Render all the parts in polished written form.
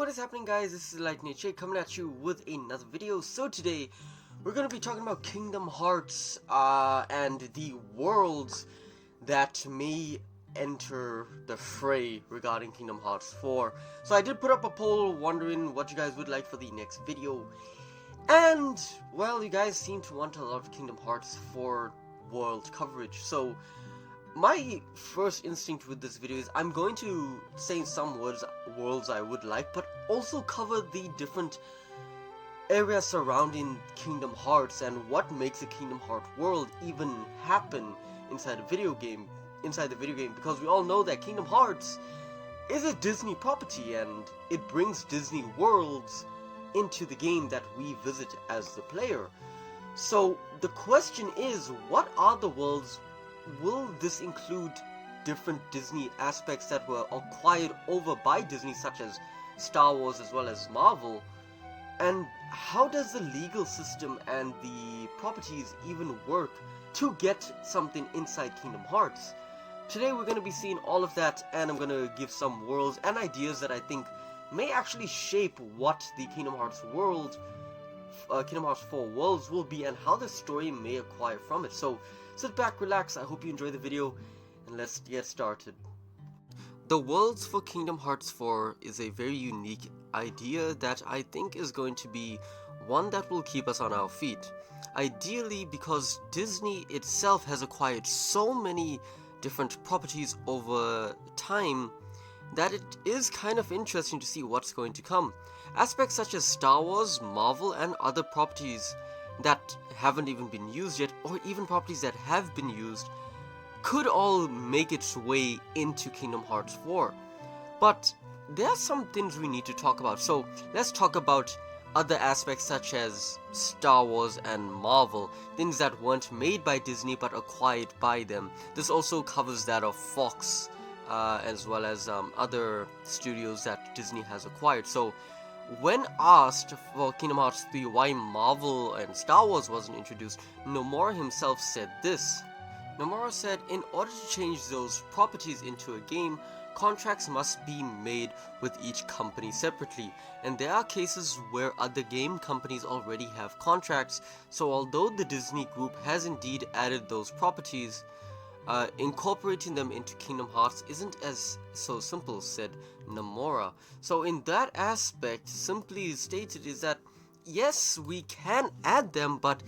what is happening, guys? This is Lightning Shake coming at you with another video. So today we're going to be talking about Kingdom Hearts and the worlds that may enter the fray regarding Kingdom Hearts 4. So I did put up a poll wondering what you guys would like for the next video, and well, you guys seem to want a lot of Kingdom Hearts 4 world coverage. So my first instinct with this video is I'm going to say some worlds I would like, but also cover the different areas surrounding Kingdom Hearts and what makes a Kingdom Hearts world even happen inside the video game. Because we all know that Kingdom Hearts is a Disney property and it brings Disney worlds into the game that we visit as the player. So the question is, what are the worlds? Will this include different Disney aspects that were acquired over by Disney, such as Star Wars as well as Marvel? And how does the legal system and the properties even work to get something inside Kingdom Hearts? Today we're going to be seeing all of that, and I'm going to give some worlds and ideas that I think may actually shape what the Kingdom Hearts world, Kingdom Hearts 4 worlds will be, and how the story may acquire from it. So sit back, relax, I hope you enjoy the video, and let's get started. The worlds for Kingdom Hearts 4 is a very unique idea that I think is going to be one that will keep us on our feet. Ideally, because Disney itself has acquired so many different properties over time that it is kind of interesting to see what's going to come. Aspects such as Star Wars, Marvel, and other properties that haven't even been used yet, or even properties that have been used, could all make its way into Kingdom Hearts 4. But there are some things we need to talk about, so let's talk about other aspects such as Star Wars and Marvel, things that weren't made by Disney but acquired by them. This also covers that of Fox, as well as other studios that Disney has acquired. So when asked for Kingdom Hearts 3 why Marvel and Star Wars wasn't introduced, Nomura himself said this. Nomura said, in order to change those properties into a game, contracts must be made with each company separately, and there are cases where other game companies already have contracts, so although the Disney group has indeed added those properties, incorporating them into Kingdom Hearts isn't as so simple, said Nomura. So in that aspect, simply stated is that yes, we can add them, but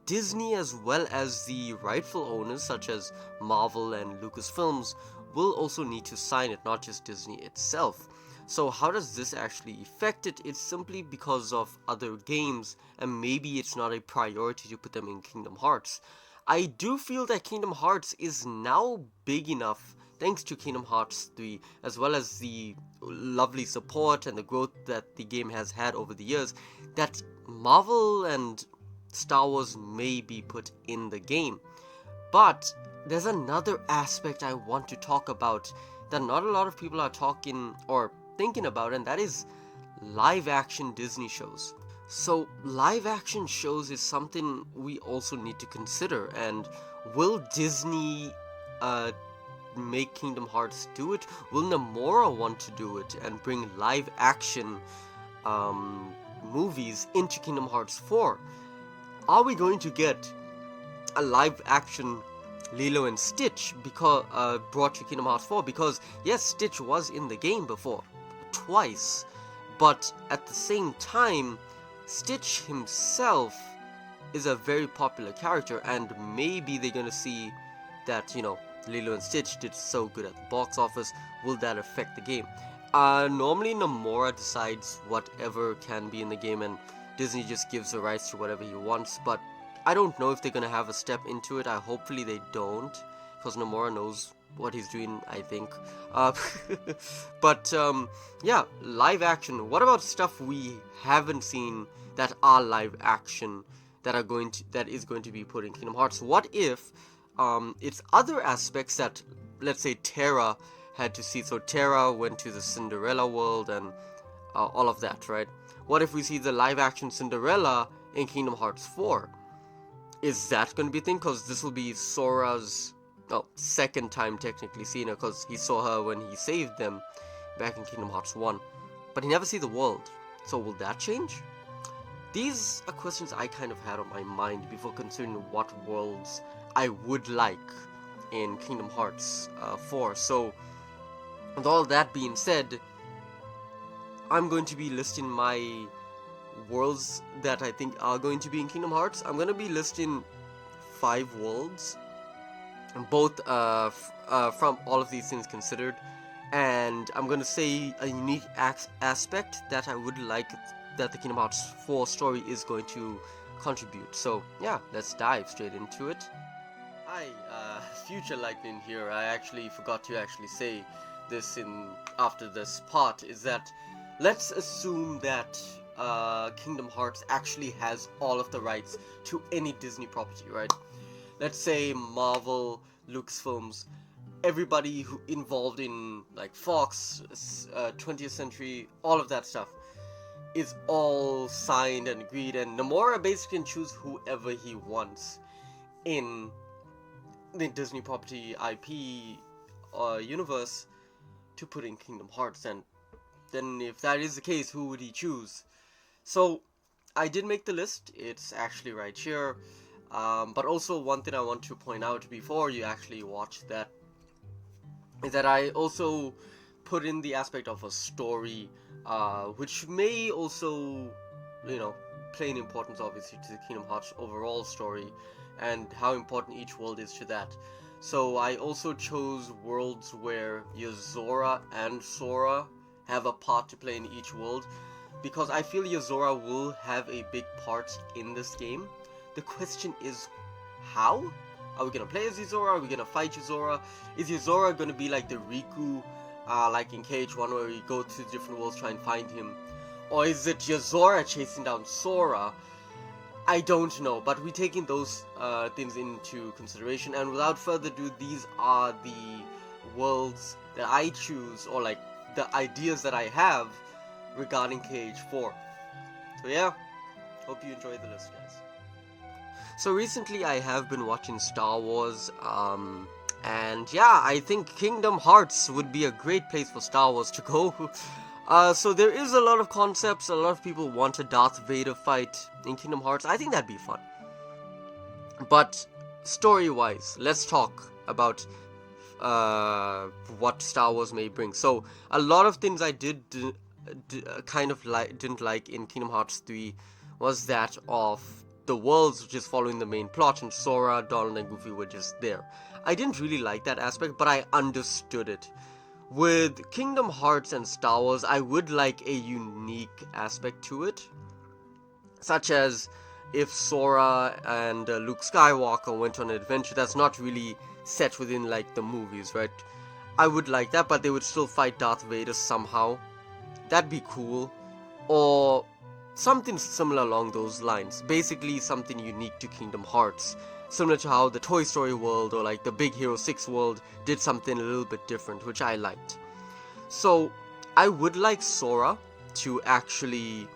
Disney as well as the rightful owners such as Marvel and Lucasfilms will also need to sign it, not just Disney itself. So how does this actually affect it? It's simply because of other games, and maybe it's not a priority to put them in Kingdom Hearts. I do feel that Kingdom Hearts is now big enough, thanks to Kingdom Hearts 3, as well as the lovely support and the growth that the game has had over the years, that Marvel and Star Wars may be put in the game. But there's another aspect I want to talk about that not a lot of people are talking or thinking about, and that is live action Disney shows. So live action shows is something we also need to consider, and will Disney make Kingdom Hearts do it? Will Nomura want to do it and bring live action movies into Kingdom Hearts 4? Are we going to get a live action Lilo and Stitch because brought to Kingdom Hearts 4? Because yes, Stitch was in the game before, twice, but at the same time, Stitch himself is a very popular character, and maybe they're gonna see that, you know, Lilo and Stitch did so good at the box office. Will that affect the game? Normally Nomura decides whatever can be in the game, and Disney just gives the rights to whatever he wants, but I don't know if they're gonna have a step into it. Hopefully they don't, because Nomura knows what he's doing, I think. But yeah, live action. What about stuff we haven't seen that are live action that is going to be put in Kingdom Hearts? What if it's other aspects that, let's say, Terra had to see? So Terra went to the Cinderella world and all of that, right? What if we see the live action Cinderella in Kingdom Hearts 4? Is that going to be a thing? Because this will be Sora's second time technically seeing her, because he saw her when he saved them back in Kingdom Hearts 1. but he never sees the world. So will that change? These are questions I kind of had on my mind before considering what worlds I would like in Kingdom Hearts 4. So, with all that being said, I'm going to be listing my worlds that I think are going to be in Kingdom Hearts. I'm going to be listing 5 worlds, both from all of these things considered, and I'm going to say a unique aspect that I would like that the Kingdom Hearts 4 story is going to contribute. So yeah, let's dive straight into it. Hi, Future Lightning here. I actually forgot to say this after this part, is that let's assume that Kingdom Hearts actually has all of the rights to any Disney property, right? Let's say Marvel, Lucasfilms, everybody who involved in like Fox, 20th Century, all of that stuff is all signed and agreed, and Nomura basically can choose whoever he wants in the Disney property IP universe to put in Kingdom Hearts. And then if that is the case, who would he choose? So I did make the list, it's actually right here, but also one thing I want to point out before you actually watch that is that I also put in the aspect of a story, which may also, play an importance obviously to the Kingdom Hearts overall story and how important each world is to that. So I also chose worlds where Yozora and Sora have a part to play in each world, because I feel Yozora will have a big part in this game. The question is, how? Are we gonna play as Yozora? Are we gonna fight Yozora? Is Yozora gonna be like the Riku, like in KH1, where we go to different worlds try and find him? Or is it Yozora chasing down Sora? I don't know, but we're taking those things into consideration, and without further ado, these are the worlds that I choose, or like the ideas that I have regarding KH4. So yeah, hope you enjoy the list, guys. So recently I have been watching Star Wars, and yeah, I think Kingdom Hearts would be a great place for Star Wars to go. So there is a lot of concepts, a lot of people want a Darth Vader fight in Kingdom Hearts. I think that'd be fun. But story-wise, let's talk about what Star Wars may bring. So a lot of things I didn't like in Kingdom Hearts 3 was that of the worlds just following the main plot, and Sora, Donald, and Goofy were just there. I didn't really like that aspect, but I understood it. With Kingdom Hearts and Star Wars, I would like a unique aspect to it, such as if Sora and Luke Skywalker went on an adventure that's not really set within like the movies, right? I would like that, but they would still fight Darth Vader somehow. That'd be cool. Or something similar along those lines. Basically something unique to Kingdom Hearts, similar to how the Toy Story world or like the Big Hero 6 world did something a little bit different, which I liked. So I would like Sora to actually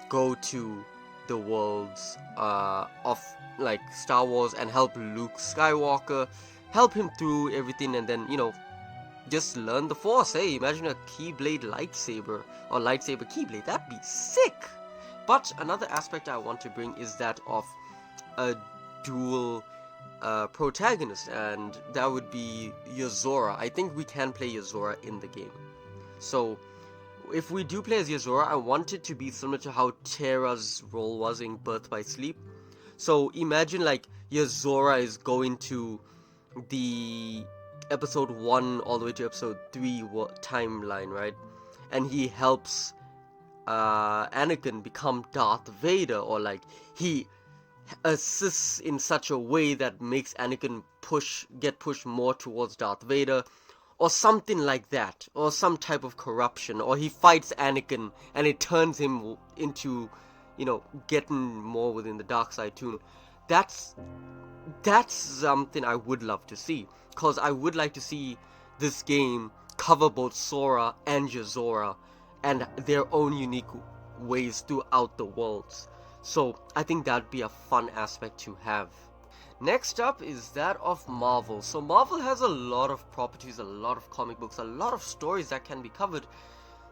go to the worlds of like Star Wars and help Luke Skywalker, help him through everything, and then, just learn the Force. Hey, imagine a Keyblade lightsaber, or lightsaber Keyblade. That'd be sick! But another aspect I want to bring is that of a dual protagonist, and that would be Yozora. I think we can play Yozora in the game. So, if we do play as Yozora, I want it to be similar to how Terra's role was in Birth by Sleep. So, imagine like Yozora is going to the episode 1 all the way to episode 3 timeline, right? And he helps Anakin become Darth Vader, or like he assists in such a way that makes Anakin get pushed more towards Darth Vader, or something like that, or some type of corruption, or he fights Anakin and it turns him into, getting more within the dark side too. That's something I would love to see, because I would like to see this game cover both Sora and Yozora and their own unique ways throughout the worlds. So I think that'd be a fun aspect to have. Next up is that of Marvel. So Marvel has a lot of properties, a lot of comic books, a lot of stories that can be covered.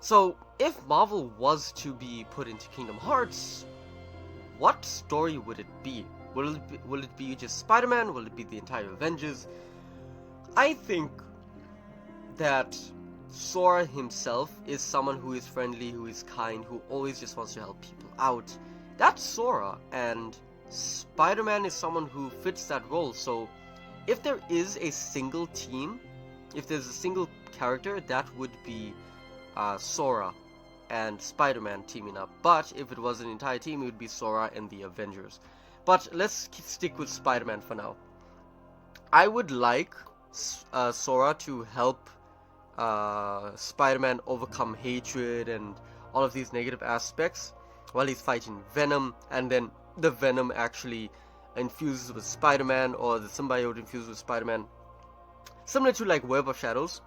So, if Marvel was to be put into Kingdom Hearts, what story would it be? Will it be just Spider-Man? Will it be the entire Avengers? I think that Sora himself is someone who is friendly, who is kind, who always just wants to help people out. That's Sora, and Spider-Man is someone who fits that role. So if there is a single team, if there's a single character, that would be Sora and Spider-Man teaming up. But if it was an entire team, it would be Sora and the Avengers. But let's stick with Spider-Man for now. I would like Sora to help Spider-Man overcome hatred and all of these negative aspects while he's fighting Venom, and then the Venom actually infuses with Spider-Man, or the symbiote infuses with Spider-Man, similar to like Web of Shadows.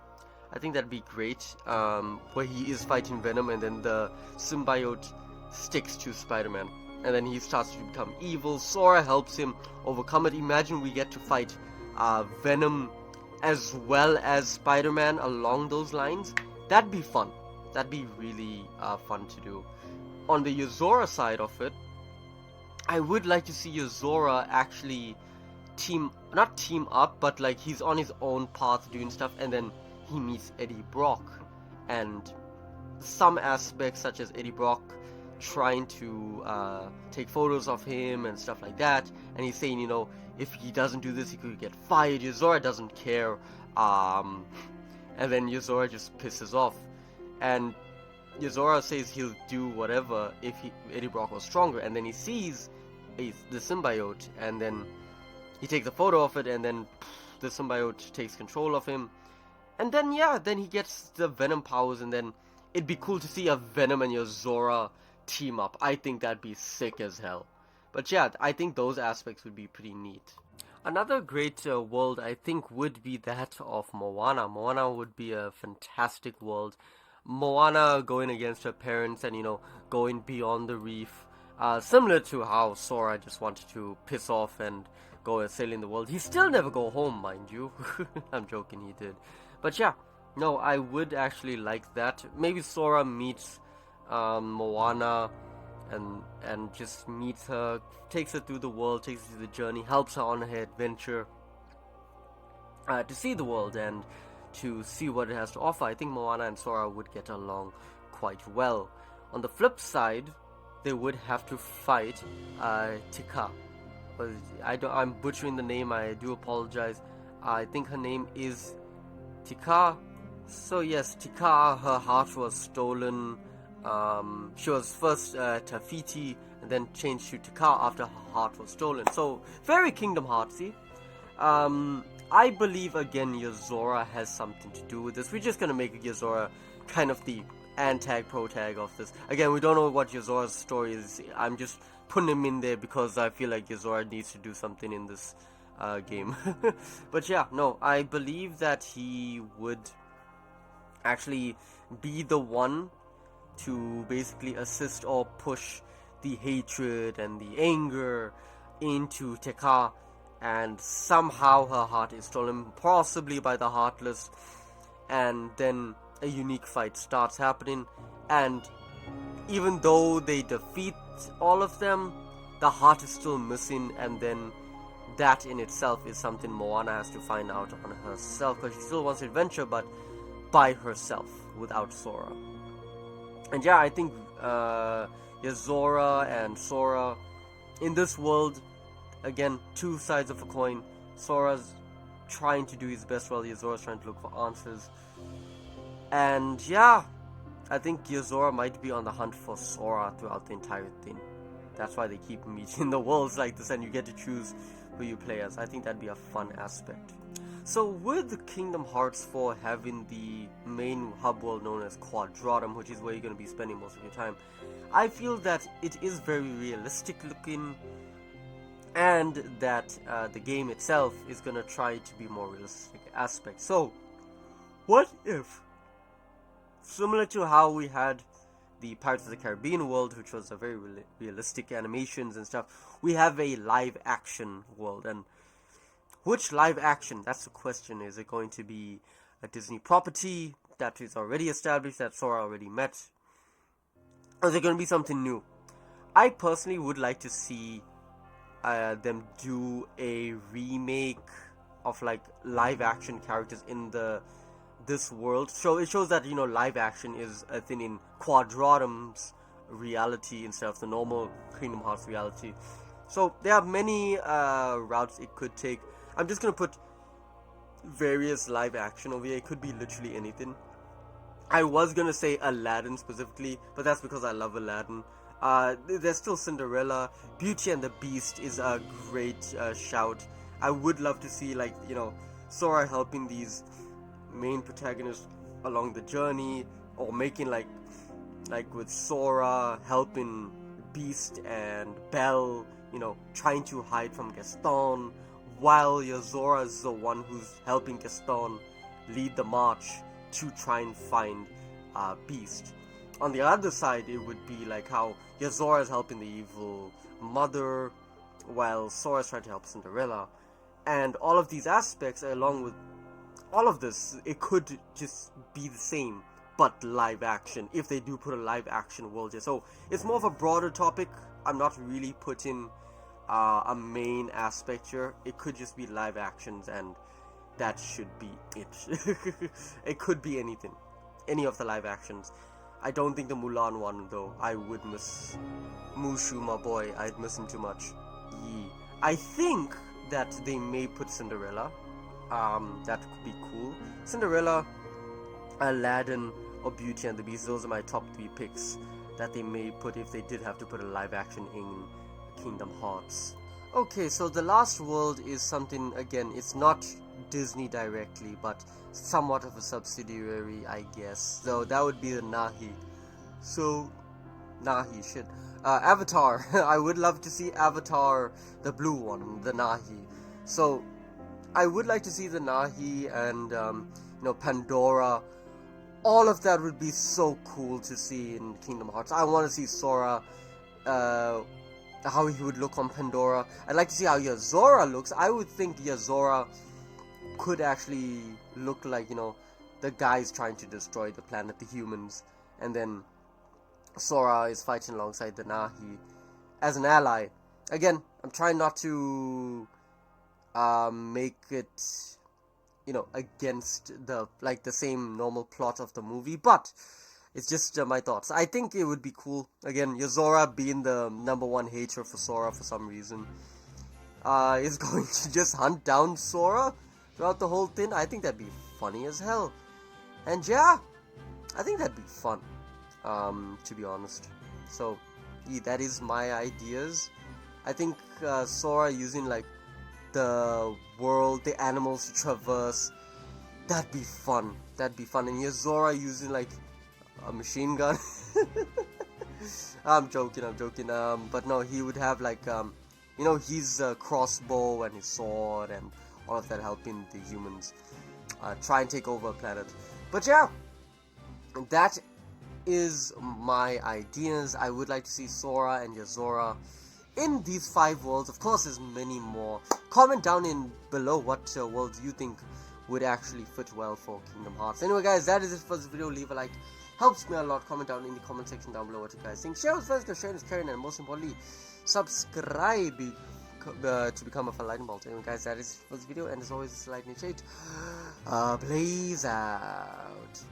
I think that'd be great, where he is fighting Venom and then the symbiote sticks to Spider-Man and then he starts to become evil. Sora helps him overcome it. Imagine we get to fight Venom as well as Spider-Man along those lines. That'd be fun. That'd be really fun to do. On the Yozora side of it, I would like to see Yozora actually not team up, but like he's on his own path doing stuff, and then he meets Eddie Brock, and some aspects such as Eddie Brock trying to take photos of him and stuff like that, and he's saying, you know, if he doesn't do this, he could get fired. Yozora doesn't care, and then Yozora just pisses off, and Yozora says he'll do whatever if Eddie Brock was stronger, and then he sees the symbiote, and then he takes a photo of it, and then the symbiote takes control of him, and then then he gets the Venom powers, and then it'd be cool to see a Venom and Yozora team up. I think that'd be sick as hell. But yeah, I think those aspects would be pretty neat. Another great world, I think, would be that of Moana. Moana would be a fantastic world. Moana going against her parents and, you know, going beyond the reef. Similar to how Sora just wanted to piss off and go sailing the world. He still never go home, mind you. I'm joking, he did. But yeah, no, I would actually like that. Maybe Sora meets Moana and just meets her, takes her through the world, takes her through the journey, helps her on her adventure to see the world and to see what it has to offer. I think Moana and Sora would get along quite well. On the flip side, they would have to fight Tika. I'm butchering the name, I do apologize. I think her name is Tika. So yes, Tika, her heart was stolen. She was first Tafiti and then changed to Tika after her heart was stolen. So very Kingdom Heartsy. I believe again Yozora has something to do with this. We're just gonna make Yozora kind of the antag-protag of this. Again, we don't know what Yozora's story is. I'm just putting him in there because I feel like Yozora needs to do something in this game. But yeah, no, I believe that he would actually be the one to basically assist or push the hatred and the anger into Tekka, and somehow her heart is stolen, possibly by the Heartless, and then a unique fight starts happening, and even though they defeat all of them, the heart is still missing, and then that in itself is something Moana has to find out on herself, because she still wants adventure, but by herself, without Sora. And yeah, I think Yozora and Sora, in this world, again, two sides of a coin. Sora's trying to do his best while Yozora's trying to look for answers. And yeah, I think Yozora might be on the hunt for Sora throughout the entire thing. That's why they keep meeting the worlds like this, and you get to choose who you play as. I think that'd be a fun aspect. So with Kingdom Hearts 4 having the main hub world known as Quadratum, which is where you're going to be spending most of your time, I feel that it is very realistic looking, and that the game itself is going to try to be more realistic aspects. So, what if, similar to how we had the Pirates of the Caribbean world, which was a very realistic animations and stuff, we have a live action world? And which live action? That's the question. Is it going to be a Disney property that is already established, that Sora already met? Or is there going to be something new? I personally would like to see them do a remake of like live action characters in this world. So it shows that, you know, live action is a thing in Quadratum's reality instead of the normal Kingdom Hearts reality. So there are many routes it could take. I'm just gonna put various live action over here. It could be literally anything. I was gonna say Aladdin specifically, but that's because I love Aladdin. There's still Cinderella. Beauty and the Beast is a great shout. I would love to see, like, you know, Sora helping these main protagonists along the journey, or making like with Sora helping Beast and Belle, you know, trying to hide from Gaston, while Zora is the one who's helping Gaston lead the march to try and find Beast. On the other side, it would be like how Zora is helping the evil mother, while Sora is trying to help Cinderella. And all of these aspects, along with all of this, it could just be the same, but live action, if they do put a live action world here. So it's more of a broader topic. I'm not really putting a main aspect here. It could just be live actions, and that should be it. It could be anything, any of the live actions. I don't think the Mulan one, though. I would miss Mushu, my boy. I'd miss him too much. Yeah. I think that they may put Cinderella. That could be cool. Cinderella, Aladdin, or Beauty and the Beast. Those are my top 3 picks that they may put if they did have to put a live action in Kingdom Hearts. Okay, so the last world is something, again, it's not Disney directly, but somewhat of a subsidiary, I guess. So that would be the Nahi. So, Nahi, shit. Avatar. I would love to see Avatar, the blue one, the Nahi. So, I would like to see the Nahi and, you know, Pandora. All of that would be so cool to see in Kingdom Hearts. I want to see Sora, how he would look on Pandora. I'd like to see how Yazora looks. I would think Yazora could actually look like, you know, the guys trying to destroy the planet, the humans. And then Sora is fighting alongside the Nahi as an ally. Again, I'm trying not to make it, you know, against the same normal plot of the movie, but it's just my thoughts. I think it would be cool. Again, Yazora being the #1 hater for Sora for some reason, is going to just hunt down Sora throughout the whole thing. I think that'd be funny as hell. And yeah, I think that'd be fun, to be honest. So, yeah, that is my ideas. I think Sora using like the world, the animals to traverse, that'd be fun. That'd be fun. And Yazora using like a machine gun. I'm joking. But no, he would have like you know, his crossbow and his sword and all of that, helping the humans try and take over a planet. But yeah, that is my ideas. I would like to see Sora and Yazora in these 5 worlds. Of course, there's many more. Comment down in below what worlds you think would actually fit well for Kingdom Hearts. Anyway, guys, that is it for this video. Leave a like, helps me a lot. Comment down in the comment section down below what you guys think. Share with friends, because sharing is caring, and most importantly, subscribe to become a fan lightning bolt. Anyway, guys, that is it for this video, and as always, this is Lightning Shade. Blaze out.